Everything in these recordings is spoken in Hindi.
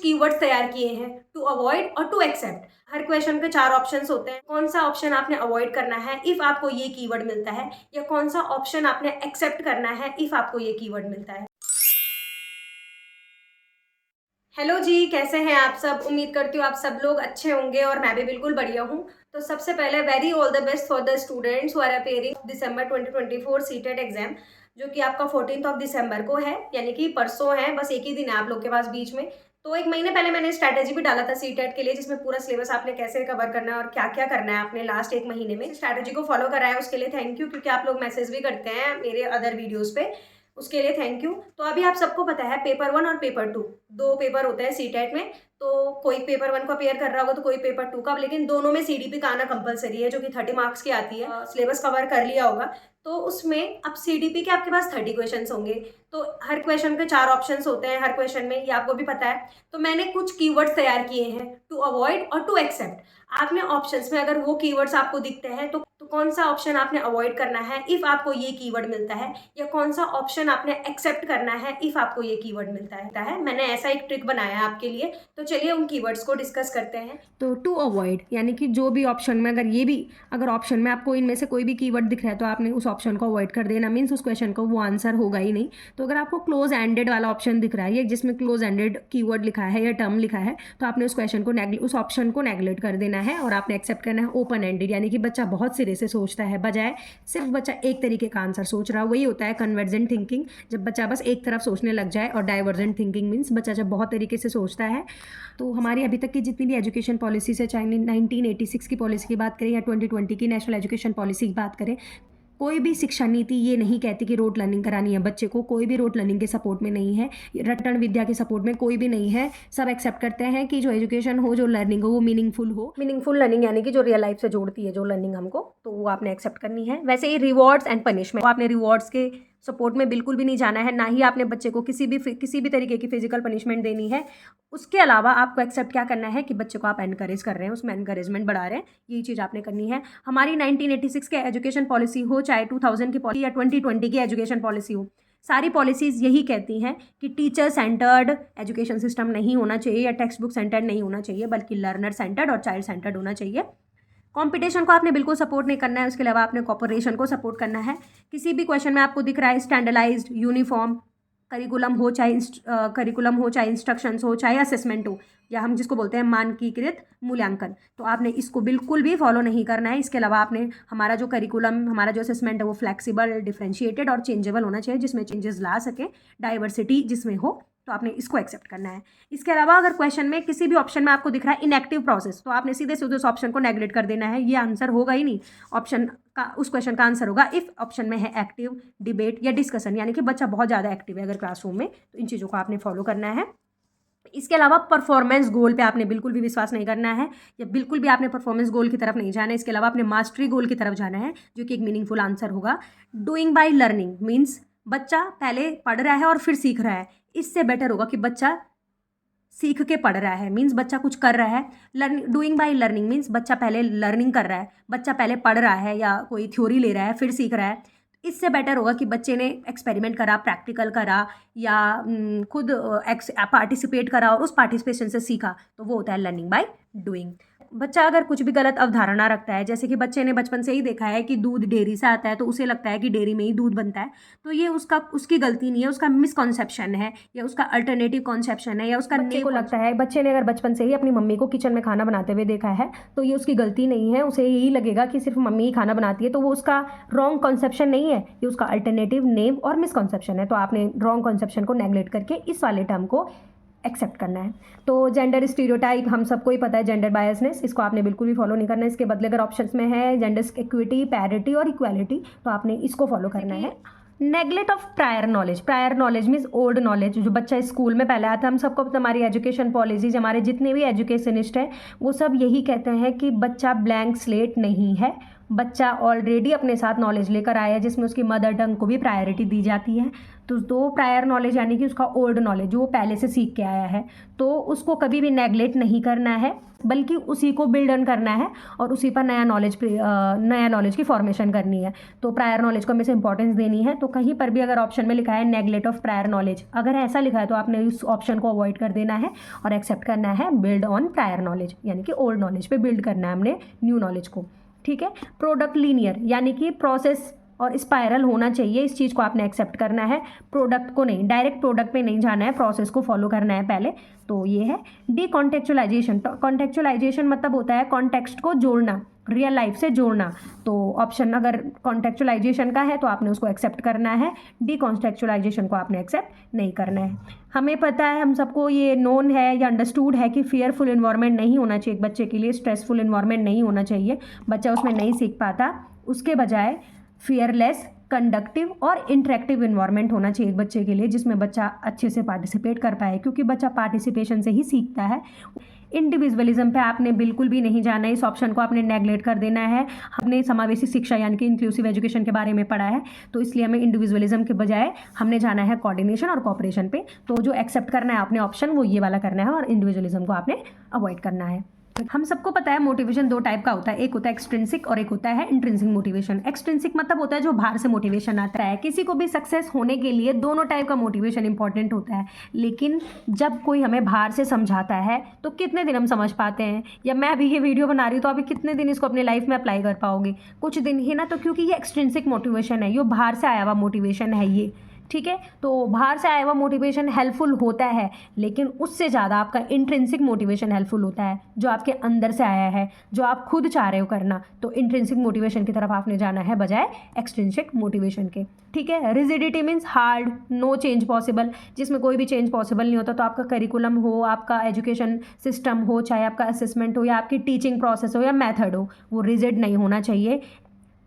कीवर्ड्स तैयार किए हैं टू अवॉइड और टू एक्सेप्ट। हर क्वेश्चन के 4 ऑप्शंस होते हैं। कौन सा ऑप्शन आपने अवॉइड करना है इफ आपको ये कीवर्ड मिलता है, या कौन सा ऑप्शन आपने एक्सेप्ट करना है इफ आपको ये कीवर्ड मिलता है। हेलो जी, कैसे हैं आप सब? उम्मीद करती हूँ आप सब लोग अच्छे होंगे और मैं भी बिल्कुल बढ़िया हूँ। तो सबसे पहले very all the best for the students who are appearing December 2024 CTET exam, जो कि आपका 14 ऑफ दिसंबर को है, यानी कि परसों है। बस एक ही दिन है आप लोग के पास बीच में। तो एक महीने पहले मैंने स्ट्रैटेजी भी डाला था सीटेट के लिए, जिसमें पूरा सिलेबस आपने कैसे कवर करना है और क्या क्या करना है आपने लास्ट एक महीने में। स्ट्रैटेजी को फॉलो करा है उसके लिए थैंक यू, क्योंकि आप लोग मैसेज भी करते हैं मेरे अदर वीडियोज़ पे, उसके लिए थैंक यू। तो अभी आप सबको पता है पेपर 1 और पेपर 2 दो पेपर होते हैं सीटेट में। तो कोई पेपर 1 को अपेयर कर रहा होगा तो कोई पेपर 2 का, लेकिन दोनों में सीडीपी का आना कंपलसरी है, जो कि 30 मार्क्स की आती है। सिलेबस कवर कर लिया होगा तो उसमें अब सीडीपी के आपके पास 30 क्वेश्चंस होंगे। तो हर क्वेश्चन के 4 ऑप्शंस होते हैं हर क्वेश्चन में, ये आपको भी पता है। तो मैंने कुछ कीवर्ड्स तैयार किए हैं टू अवॉइड और टू एक्सेप्ट। आपने ऑप्शंस में अगर वो कीवर्ड्स आपको दिखते हैं तो कौन सा ऑप्शन आपने अवॉइड करना है इफ आपको ये कीवर्ड मिलता है, या कौन सा ऑप्शन आपने एक्सेप्ट करना है इफ आपको ये कीवर्ड मिलता है। मैंने ऐसा एक ट्रिक बनाया है आपके लिए, तो चलिए उन कीवर्ड्स को डिस्कस करते हैं। तो टू अवॉइड यानी कि जो भी ऑप्शन में अगर ऑप्शन में आपको इनमें से कोई भी कीवर्ड दिख रहा है तो आपने उस ऑप्शन को अवॉइड कर देना, मीन्स उस क्वेश्चन को वो आंसर होगा ही नहीं। तो अगर आपको क्लोज एंडेड वाला ऑप्शन दिख रहा है, या जिसमें क्लोज एंडेड कीवर्ड लिखा है या टर्म लिखा है, तो आपने उस ऑप्शन को नेगलेक्ट कर देना है और आपने एक्सेप्ट करना है ओपन एंडेड, यानी कि बच्चा बहुत सिरे से सोचता है, बजाय सिर्फ बच्चा एक तरीके का आंसर सोच रहा है। वही होता है कन्वर्जेंट थिंकिंग, जब बच्चा बस एक तरफ सोचने लग जाए। और डाइवर्जेंट थिंकिंग मीन्स बच्चा जब बहुत तरीके से सोचता है। तो हमारी अभी तक की जितनी भी एजुकेशन पॉलिसीज है, चाहे 1986 की पॉलिसी की बात करें या 2020 की नेशनल एजुकेशन पॉलिसी की बात करें, कोई भी शिक्षा नीति ये नहीं कहती कि रोट लर्निंग करानी है बच्चे को। कोई भी रोट लर्निंग के सपोर्ट में नहीं है, रटन विद्या के सपोर्ट में कोई भी नहीं है। सब एक्सेप्ट करते हैं कि जो एजुकेशन हो, जो लर्निंग हो, वो मीनिंगफुल हो। मीनिंगफुल लर्निंग यानी कि जो रियल लाइफ से जोड़ती है जो लर्निंग हमको, तो वो आपने एक्सेप्ट करनी है। वैसे ही रिवॉर्ड्स एंड पनिशमेंट, आपने रिवॉर्ड्स के सपोर्ट में बिल्कुल भी नहीं जाना है, ना ही आपने बच्चे को किसी भी तरीके की फिजिकल पनिशमेंट देनी है। उसके अलावा आपको एक्सेप्ट क्या करना है कि बच्चे को आप एनकरेज कर रहे हैं, उसमें एनकरेजमेंट बढ़ा रहे हैं, यही चीज़ आपने करनी है। हमारी 1986 के एजुकेशन पॉलिसी हो, चाहे 2000 की पॉलिसी या 2020 की एजुकेशन पॉलिसी हो, सारी पॉलिसीज़ यही कहती हैं कि टीचर सेंटर्ड एजुकेशन सिस्टम नहीं होना चाहिए या टेक्स्ट बुक सेंटर्ड नहीं होना चाहिए, बल्कि लर्नर सेंटर्ड और चाइल्ड सेंटर्ड होना चाहिए। कंपटीशन को आपने बिल्कुल सपोर्ट नहीं करना है, उसके अलावा आपने कॉपरेशन को सपोर्ट करना है। किसी भी क्वेश्चन में आपको दिख रहा है स्टैंडर्डाइज्ड यूनिफॉर्म करिकुलम हो, चाहे इंस्ट्रक्शंस हो, चाहे असेसमेंट हो, या हम जिसको बोलते हैं मानकीकृत मूल्यांकन, तो आपने इसको बिल्कुल भी फॉलो नहीं करना है। इसके अलावा आपने हमारा जो करिकुलम, हमारा जो असेसमेंट है वो फ्लेक्सिबल, डिफरेंशिएटेड और चेंजेबल होना चाहिए, जिसमें चेंजेस ला सके, डाइवर्सिटी जिसमें हो, तो आपने इसको एक्सेप्ट करना है। इसके अलावा अगर क्वेश्चन में किसी भी ऑप्शन में आपको दिख रहा है इनएक्टिव प्रोसेस, तो आपने सीधे सीधे उस ऑप्शन को नेगलेक्ट कर देना है, ये आंसर होगा ही नहीं। ऑप्शन का उस क्वेश्चन का आंसर होगा इफ ऑप्शन में है एक्टिव, डिबेट या डिस्कशन, यानी कि बच्चा बहुत ज़्यादा एक्टिव है अगर क्लासरूम में, तो इन चीज़ों को आपने फॉलो करना है। इसके अलावा परफॉर्मेंस गोल पे आपने बिल्कुल भी विश्वास नहीं करना है, या बिल्कुल भी आपने परफॉर्मेंस गोल की तरफ नहीं जाना है। इसके अलावा आपने मास्टरी गोल की तरफ जाना है, जो कि एक मीनिंगफुल आंसर होगा। डूइंग बाय लर्निंग मीन्स बच्चा पहले पढ़ रहा है और फिर सीख रहा है, इससे बेटर होगा कि बच्चा सीख के पढ़ रहा है, मीन्स बच्चा कुछ कर रहा है। डूइंग बाय लर्निंग मीन्स बच्चा पहले लर्निंग कर रहा है, बच्चा पहले पढ़ रहा है या कोई थ्योरी ले रहा है फिर सीख रहा है। इससे बेटर होगा कि बच्चे ने एक्सपेरिमेंट करा, प्रैक्टिकल करा, या खुद पार्टिसिपेट करा और उस पार्टिसिपेशन से सीखा, तो वो होता है लर्निंग बाय डूइंग। बच्चा अगर कुछ भी गलत अवधारणा रखता है, जैसे कि बच्चे ने बचपन से ही देखा है कि दूध डेयरी से आता है, तो उसे लगता है कि डेयरी में ही दूध बनता है, तो ये उसकी गलती नहीं है, उसका मिसकॉन्सेप्शन है, या उसका अल्टरनेटिव कॉन्सेप्शन है, या उसका बच्चे को लगता है, बच्चे ने अगर बचपन से ही अपनी मम्मी को किचन में खाना बनाते हुए देखा है, तो ये उसकी गलती नहीं है, उसे यही लगेगा कि सिर्फ मम्मी ही खाना बनाती है, तो वो उसका रॉन्ग कॉन्सेप्शन नहीं है, ये उसका अल्टरनेटिव नेम और मिसकॉन्सेप्शन है। तो आपने रॉन्ग कॉन्सेप्शन को नेगलेक्ट करके इस वाले टर्म को एक्सेप्ट करना है। तो जेंडर स्टीरियोटाइप हम सबको ही पता है, जेंडर बायसनेस, इसको आपने बिल्कुल भी फॉलो नहीं करना है। इसके बदले अगर ऑप्शंस में है जेंडर इक्विटी, पैरिटी और इक्वालिटी, तो आपने इसको फॉलो करना है। Neglect of prior knowledge means old knowledge, जो बच्चा स्कूल में पहले आता है। हम सबको हमारी एजुकेशन पॉलिसीज, हमारे जितने भी एजुकेशनिस्ट हैं वो सब यही कहते हैं कि बच्चा ब्लैंक स्लेट नहीं है, बच्चा ऑलरेडी अपने साथ नॉलेज लेकर आया है जिसमें उसकी मदर टंग को भी प्रायोरिटी दी जाती है। तो दो प्रायर नॉलेज यानी कि उसका ओल्ड नॉलेज जो वो पहले से सीख के आया है, तो उसको कभी भी नेगलेक्ट नहीं करना है, बल्कि उसी को बिल्ड ऑन करना है और उसी पर नया नॉलेज की फॉर्मेशन करनी है। तो प्रायर नॉलेज को हमें से इंपॉर्टेंस देनी है। तो कहीं पर भी अगर ऑप्शन में लिखा है नेगलेक्ट ऑफ प्रायर नॉलेज, अगर ऐसा लिखा है तो आपने उस ऑप्शन को अवॉइड कर देना है और एक्सेप्ट करना है बिल्ड ऑन प्रायर नॉलेज, यानी कि ओल्ड नॉलेज पे बिल्ड करना है हमने न्यू नॉलेज को। ठीक है। प्रोडक्ट लीनियर यानी कि प्रोसेस और स्पायरल होना चाहिए, इस चीज़ को आपने एक्सेप्ट करना है, प्रोडक्ट को नहीं, डायरेक्ट प्रोडक्ट पे नहीं जाना है, प्रोसेस को फॉलो करना है पहले। तो ये है डीकॉन्टेक्चुअलाइजेशन। कॉन्टेक्चुअलाइजेशन मतलब होता है कॉन्टेक्स्ट को जोड़ना, रियल लाइफ से जोड़ना। तो ऑप्शन अगर कॉन्टेक्चुअलाइजेशन का है तो आपने उसको एक्सेप्ट करना है, डीकॉन्टेक्चुअलाइजेशन को आपने एक्सेप्ट नहीं करना है। हमें पता है, हम सबको ये नोन है या अंडरस्टूड है कि फियरफुल इन्वायरमेंट नहीं होना चाहिए एक बच्चे के लिए, स्ट्रेसफुल इन्वायरमेंट नहीं होना चाहिए, बच्चा उसमें नहीं सीख पाता। उसके बजाय फियरलेस, कंडक्टिव और इंटरेक्टिव इन्वायरमेंट होना चाहिए एक बच्चे के लिए, जिसमें बच्चा अच्छे से पार्टिसिपेट कर पाए, क्योंकि बच्चा पार्टिसिपेशन से ही सीखता है। इंडिविजुअलिज्म पे आपने बिल्कुल भी नहीं जाना है, इस ऑप्शन को आपने नेगलेक्ट कर देना है। हमने समावेशी शिक्षा यानी कि इंक्लूसिव एजुकेशन के बारे में पढ़ा है, तो इसलिए हमें इंडिविजुअलिज्म के बजाय हमने जाना है कोऑर्डिनेशन और कोऑपरेशन पे। तो जो एक्सेप्ट करना है आपने ऑप्शन वो ये वाला करना है और इंडिविजुअलिज्म को आपने अवॉइड करना है। हम सबको पता है मोटिवेशन दो टाइप का होता है, एक होता है एक्सट्रिंसिक और एक होता है इंट्रिंसिक मोटिवेशन। एक्सट्रिंसिक मतलब होता है जो बाहर से मोटिवेशन आता है। किसी को भी सक्सेस होने के लिए दोनों टाइप का मोटिवेशन इंपॉर्टेंट होता है, लेकिन जब कोई हमें बाहर से समझाता है तो कितने दिन हम समझ पाते हैं, या मैं अभी ये वीडियो बना रही हूँ तो अभी कितने दिन इसको अपनी लाइफ में अप्लाई कर पाओगे, कुछ दिन ही ना। तो क्योंकि ये एक्सट्रिंसिक मोटिवेशन है, ये बाहर से आया हुआ मोटिवेशन है ये, ठीक है। तो बाहर से आया हुआ मोटिवेशन हेल्पफुल होता है, लेकिन उससे ज़्यादा आपका इंट्रिंसिक मोटिवेशन हेल्पफुल होता है, जो आपके अंदर से आया है, जो आप खुद चाह रहे हो करना। तो इंट्रिंसिक मोटिवेशन की तरफ आपने जाना है बजाय एक्सट्रिंसिक मोटिवेशन के। ठीक है। Rigidity means hard, no change possible, जिसमें कोई भी चेंज पॉसिबल नहीं होता। तो आपका करिकुलम हो, आपका एजुकेशन सिस्टम हो, चाहे आपका असेसमेंट हो या आपकी टीचिंग प्रोसेस हो या मेथड हो, वो रिजिड नहीं होना चाहिए,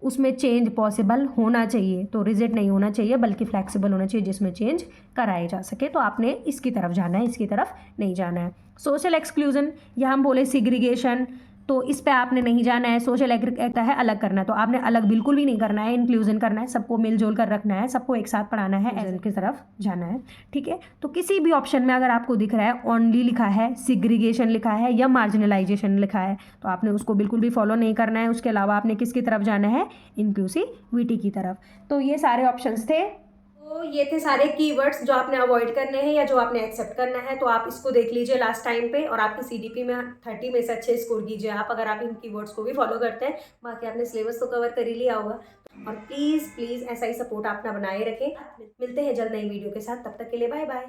उसमें चेंज पॉसिबल होना चाहिए। तो रिजिड नहीं होना चाहिए बल्कि फ्लेक्सिबल होना चाहिए, जिसमें चेंज कराए जा सके। तो आपने इसकी तरफ जाना है, इसकी तरफ नहीं जाना है। सोशल एक्सक्लूजन या हम बोले सिग्रीगेशन, तो इस पे आपने नहीं जाना है। सोशल कहता है अलग करना, तो आपने अलग बिल्कुल भी नहीं करना है, इंक्लूजन करना है, सबको मिलजुल कर रखना है, सबको एक साथ पढ़ाना है, एजन की तरफ जाना है। ठीक है। तो किसी भी ऑप्शन में अगर आपको दिख रहा है ओनली लिखा है, सिग्रीगेशन लिखा है या मार्जिनलाइजेशन लिखा है, तो आपने उसको बिल्कुल भी फॉलो नहीं करना है। उसके अलावा आपने किसकी तरफ जाना है, इंक्लूसिविटी की तरफ। तो ये सारे ऑप्शंस थे। तो ये थे सारे कीवर्ड्स जो आपने अवॉइड करने हैं या जो आपने एक्सेप्ट करना है। तो आप इसको देख लीजिए लास्ट टाइम पे और आपकी सीडीपी में 30 में से अच्छे स्कोर कीजिए आप, अगर आप इन कीवर्ड्स को भी फॉलो करते हैं। बाकी आपने सिलेबस तो कवर कर ही लिया होगा। और प्लीज़ प्लीज़ ऐसा ही सपोर्ट अपना बनाए रखें। मिलते हैं जल्द नई वीडियो के साथ, तब तक के लिए बाय बाय।